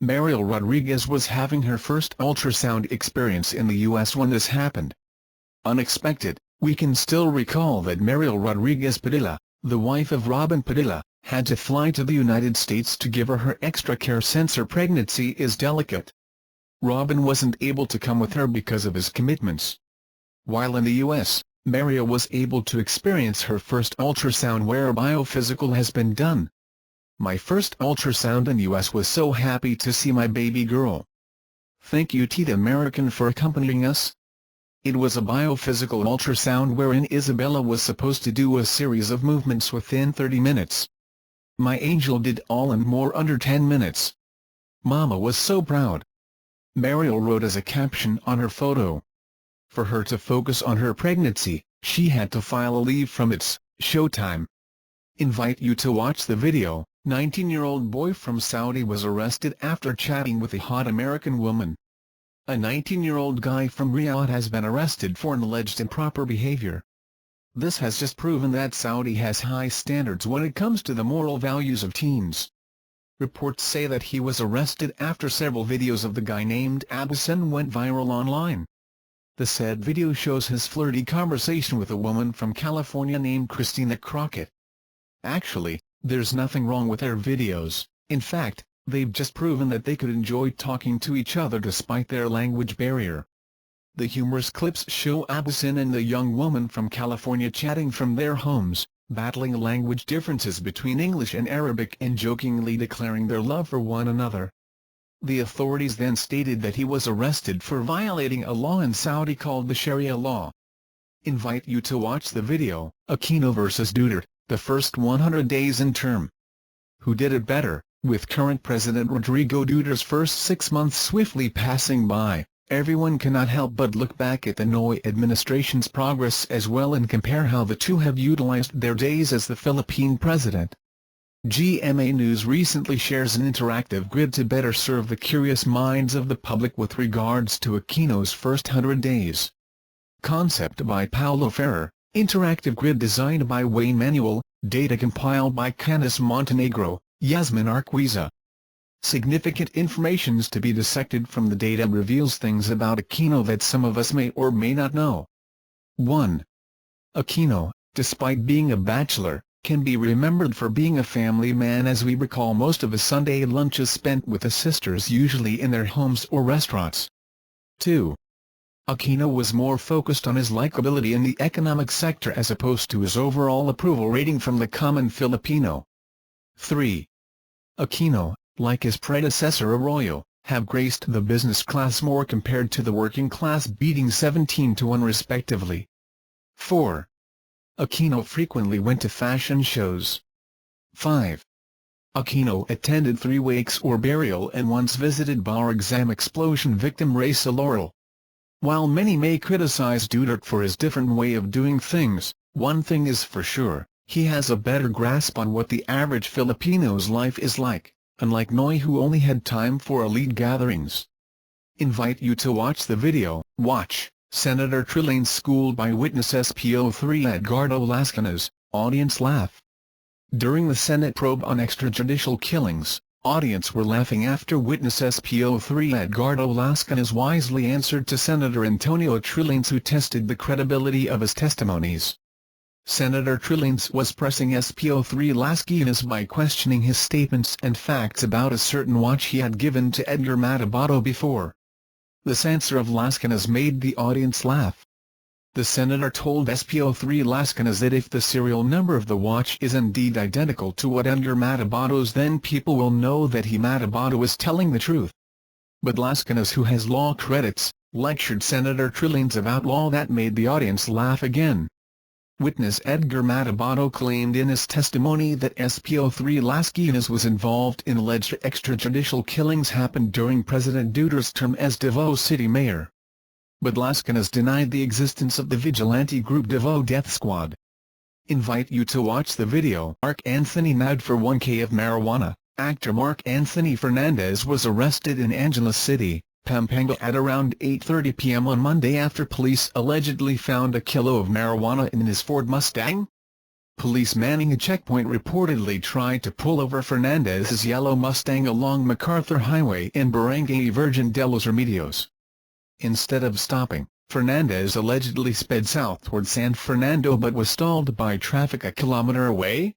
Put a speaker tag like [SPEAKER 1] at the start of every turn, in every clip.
[SPEAKER 1] Mariel Rodriguez was having her first ultrasound experience in the U.S. when this happened. Unexpected, we can still recall that Mariel Rodriguez-Padilla, the wife of Robin Padilla, had to fly to the United States to give her extra care since her pregnancy is delicate. Robin wasn't able to come with her because of his commitments. While in the U.S., Mariel was able to experience her first ultrasound where biophysical has been done. My first ultrasound in U.S. was so happy to see my baby girl. Thank you Tita Maricon for accompanying us. It was a biophysical ultrasound wherein Isabella was supposed to do a series of movements within 30 minutes. My angel did all and more under 10 minutes. Mama was so proud. Mariel wrote as a caption on her photo. For her to focus on her pregnancy, she had to file a leave from its Showtime. Invite you to watch the video. 19-year-old boy from Saudi was arrested after chatting with a hot American woman. A 19-year-old guy from Riyadh has been arrested for an alleged improper behavior. This has just proven that Saudi has high standards when it comes to the moral values of teens. Reports say that he was arrested after several videos of the guy named Abbasan went viral online. The said video shows his flirty conversation with a woman from California named Christina Crockett. Actually, there's nothing wrong with their videos. In fact, they've just proven that they could enjoy talking to each other despite their language barrier. The humorous clips show Abbasan and the young woman from California chatting from their homes, battling language differences between English and Arabic and jokingly declaring their love for one another. The authorities then stated that he was arrested for violating a law in Saudi called the Sharia law. Invite you to watch the video, Aquino vs Duterte, the first 100 days in term. Who did it better? With current President Rodrigo Duterte's first 6 months swiftly passing by, everyone cannot help but look back at the Noy administration's progress as well and compare how the two have utilized their days as the Philippine president. GMA News recently shares an interactive grid to better serve the curious minds of the public with regards to Aquino's first 100 days. Concept by Paulo Ferrer, interactive grid designed by Wayne Manuel, data compiled by Canis Montenegro, Yasmin Arquiza. Significant informations to be dissected from the data reveals things about Aquino that some of us may or may not know. 1. Aquino, despite being a bachelor, can be remembered for being a family man as we recall most of his Sunday lunches spent with his sisters usually in their homes or restaurants. 2. Aquino was more focused on his likability in the economic sector as opposed to his overall approval rating from the common Filipino. 3. Aquino, like his predecessor Arroyo, have graced the business class more compared to the working class, beating 17-1 respectively. 4. Aquino frequently went to fashion shows. 5. Aquino attended 3 wakes or burial and once visited bar exam explosion victim Raisa Laurel. While many may criticize Duterte for his different way of doing things, one thing is for sure, he has a better grasp on what the average Filipino's life is like, unlike Noy who only had time for elite gatherings. Invite you to watch the video. Watch, Senator Trillane's schooled by witness SPO3 Edgardo Lascanes, audience laugh. During the Senate probe on extrajudicial killings, audience were laughing after witness SPO3 Edgardo Lascanes wisely answered to Senator Antonio Trillanes who tested the credibility of his testimonies. Senator Trillanes was pressing SPO3 Lascanes by questioning his statements and facts about a certain watch he had given to Edgar Matabato before. This answer of Lascanes made the audience laugh. The senator told SPO3 Lascanes that if the serial number of the watch is indeed identical to what Edgar Matabato's, then people will know that Matabato is telling the truth. But Lascanes, who has law credits, lectured Senator Trillanes about law that made the audience laugh again. Witness Edgar Matabato claimed in his testimony that SPO3 Lascanes was involved in alleged extrajudicial killings happened during President Duterte's term as Davao City Mayor. But Lascanes denied the existence of the vigilante group Davao Death Squad. Invite you to watch the video. Mark Anthony nabbed for 1K of marijuana. Actor Mark Anthony Fernandez was arrested in Angeles City, Pampanga at around 8:30 p.m. on Monday after police allegedly found a kilo of marijuana in his Ford Mustang. Police manning a checkpoint reportedly tried to pull over Fernandez's yellow Mustang along MacArthur Highway in Barangay Virgen de los Remedios. Instead of stopping, Fernandez allegedly sped south toward San Fernando but was stalled by traffic a kilometer away.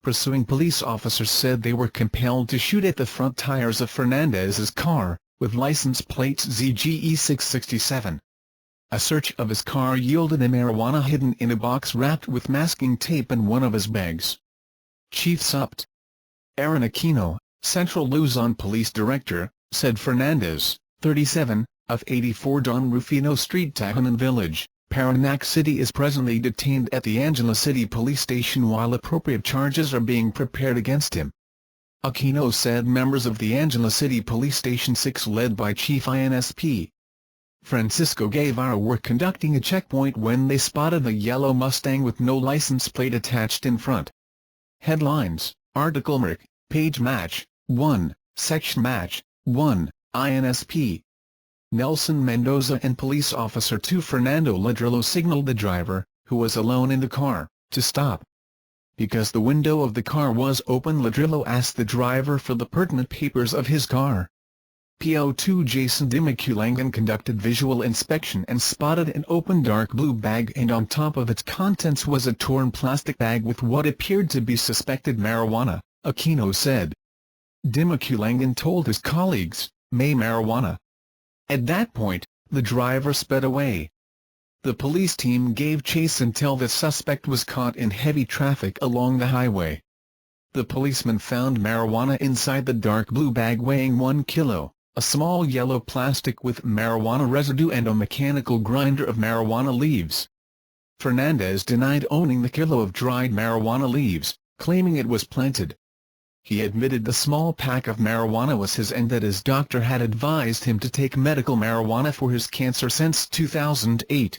[SPEAKER 1] Pursuing police officers said they were compelled to shoot at the front tires of Fernandez's car, with license plates ZGE667. A search of his car yielded a marijuana hidden in a box wrapped with masking tape in one of his bags. Chief Supt. Aaron Aquino, Central Luzon Police Director, said Fernandez, 37, of 84 Don Rufino Street, Tahanan Village, Parañaque City is presently detained at the Angela City Police Station while appropriate charges are being prepared against him. Aquino said members of the Angela City Police Station 6 led by Chief INSP Francisco Guevara were conducting a checkpoint when they spotted a yellow Mustang with no license plate attached in front. Headlines, Article Merc, Page Match, 1, Section Match, 1, INSP. Nelson Mendoza and Police Officer 2 Fernando Ladrillo signaled the driver, who was alone in the car, to stop. Because the window of the car was open, Ladrillo asked the driver for the pertinent papers of his car. PO2 Jason Dimaculangan conducted visual inspection and spotted an open dark blue bag, and on top of its contents was a torn plastic bag with what appeared to be suspected marijuana, Aquino said. Dimaculangan told his colleagues, "May marijuana." At that point, the driver sped away. The police team gave chase until the suspect was caught in heavy traffic along the highway. The policeman found marijuana inside the dark blue bag weighing 1 kilo, a small yellow plastic with marijuana residue and a mechanical grinder of marijuana leaves. Fernandez denied owning the kilo of dried marijuana leaves, claiming it was planted. He admitted the small pack of marijuana was his and that his doctor had advised him to take medical marijuana for his cancer since 2008.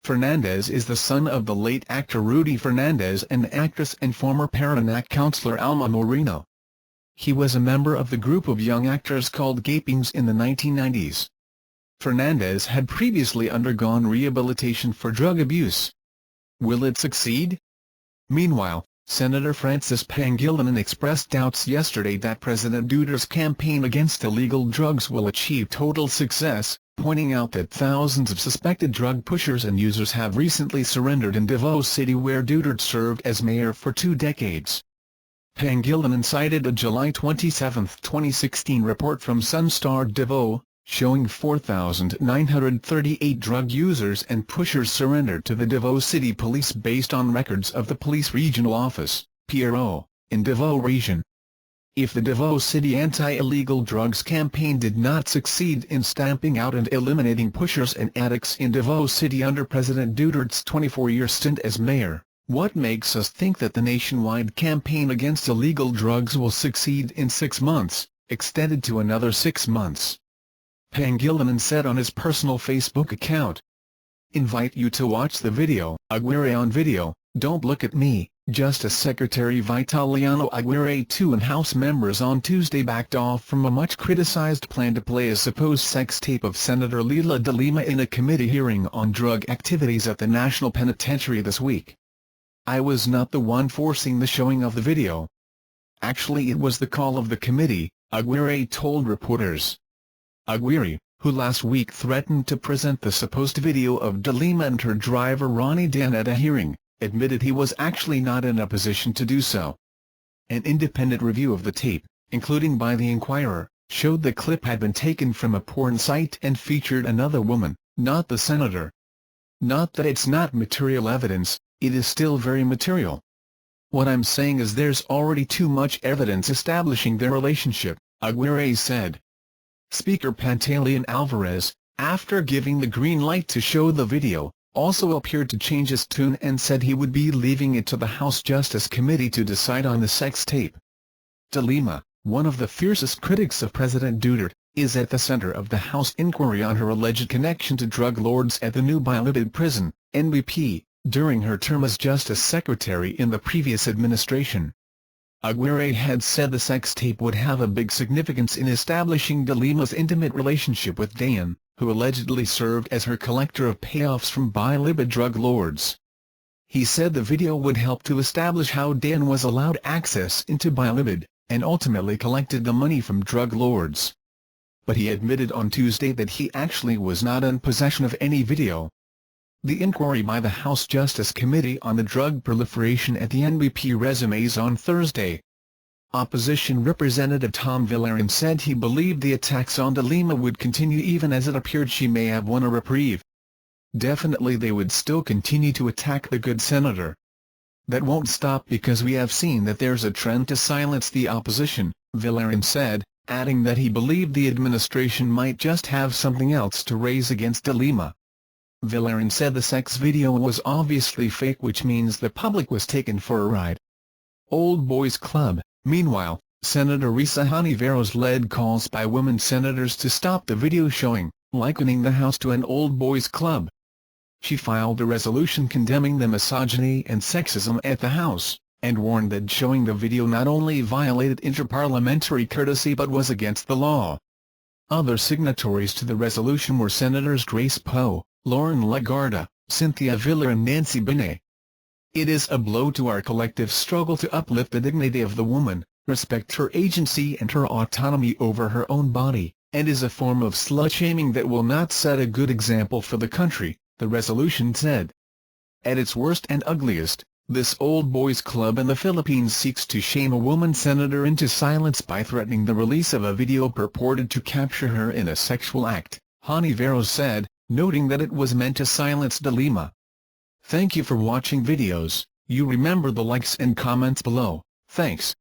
[SPEAKER 1] Fernandez is the son of the late actor Rudy Fernandez and actress and former Parañaque counselor Alma Moreno. He was a member of the group of young actors called Gapings in the 1990s. Fernandez had previously undergone rehabilitation for drug abuse. Will it succeed? Meanwhile, Senator Francis Pangilinan expressed doubts yesterday that President Duterte's campaign against illegal drugs will achieve total success, pointing out that thousands of suspected drug pushers and users have recently surrendered in Davao City, where Duterte served as mayor for 2 decades. Pangilinan cited a July 27, 2016 report from Sunstar Davao, showing 4,938 drug users and pushers surrendered to the Davao City Police based on records of the Police Regional Office, PRO, in Davao Region. If the Davao City anti-illegal drugs campaign did not succeed in stamping out and eliminating pushers and addicts in Davao City under President Duterte's 24-year stint as mayor, what makes us think that the nationwide campaign against illegal drugs will succeed in 6 months, extended to another 6 months? Pangilinan said on his personal Facebook account. Invite you to watch the video. Aguirre on video, "Don't look at me." Justice Secretary Vitaliano Aguirre II and House members on Tuesday backed off from a much-criticized plan to play a supposed sex tape of Senator Leila de Lima in a committee hearing on drug activities at the National Penitentiary this week. "I was not the one forcing the showing of the video. Actually, it was the call of the committee," Aguirre told reporters. Aguirre, who last week threatened to present the supposed video of de Lima and her driver Ronnie Dan at a hearing, admitted he was actually not in a position to do so. An independent review of the tape, including by the Inquirer, showed the clip had been taken from a porn site and featured another woman, not the senator. Not that it's not material evidence, it is still very material. What I'm saying is there's already too much evidence establishing their relationship, Aguirre said. Speaker Pantaleon Alvarez, after giving the green light to show the video, also appeared to change his tune and said he would be leaving it to the House Justice Committee to decide on the sex tape. De Lima, one of the fiercest critics of President Duterte, is at the center of the House inquiry on her alleged connection to drug lords at the New Bilibid Prison, NBP, during her term as Justice Secretary in the previous administration. Aguirre had said the sex tape would have a big significance in establishing de Lima's intimate relationship with Dayan, who allegedly served as her collector of payoffs from Bilibid drug lords. He said the video would help to establish how Dan was allowed access into Bilibid, and ultimately collected the money from drug lords. But he admitted on Tuesday that he actually was not in possession of any video. The inquiry by the House Justice Committee on the Drug Proliferation at the NBP resumes on Thursday. Opposition Representative Tom Villarin said he believed the attacks on de Lima would continue even as it appeared she may have won a reprieve. Definitely they would still continue to attack the good senator. That won't stop because we have seen that there's a trend to silence the opposition, Villarin said, adding that he believed the administration might just have something else to raise against de Lima. Villarin said the sex video was obviously fake, which means the public was taken for a ride. Old Boys Club. Meanwhile, Senator Risa Hontiveros led calls by women senators to stop the video showing, likening the House to an old boys club. She filed a resolution condemning the misogyny and sexism at the House, and warned that showing the video not only violated interparliamentary courtesy but was against the law. Other signatories to the resolution were Senators Grace Poe, Lauren Lagarde, Cynthia Villar and Nancy Benet. It is a blow to our collective struggle to uplift the dignity of the woman, respect her agency and her autonomy over her own body, and is a form of slut-shaming that will not set a good example for the country, the resolution said. At its worst and ugliest, this old boys club in the Philippines seeks to shame a woman senator into silence by threatening the release of a video purported to capture her in a sexual act, Hontiveros said, noting that it was meant to silence de Lima. Thank you for watching videos. You remember the likes and comments below. Thanks.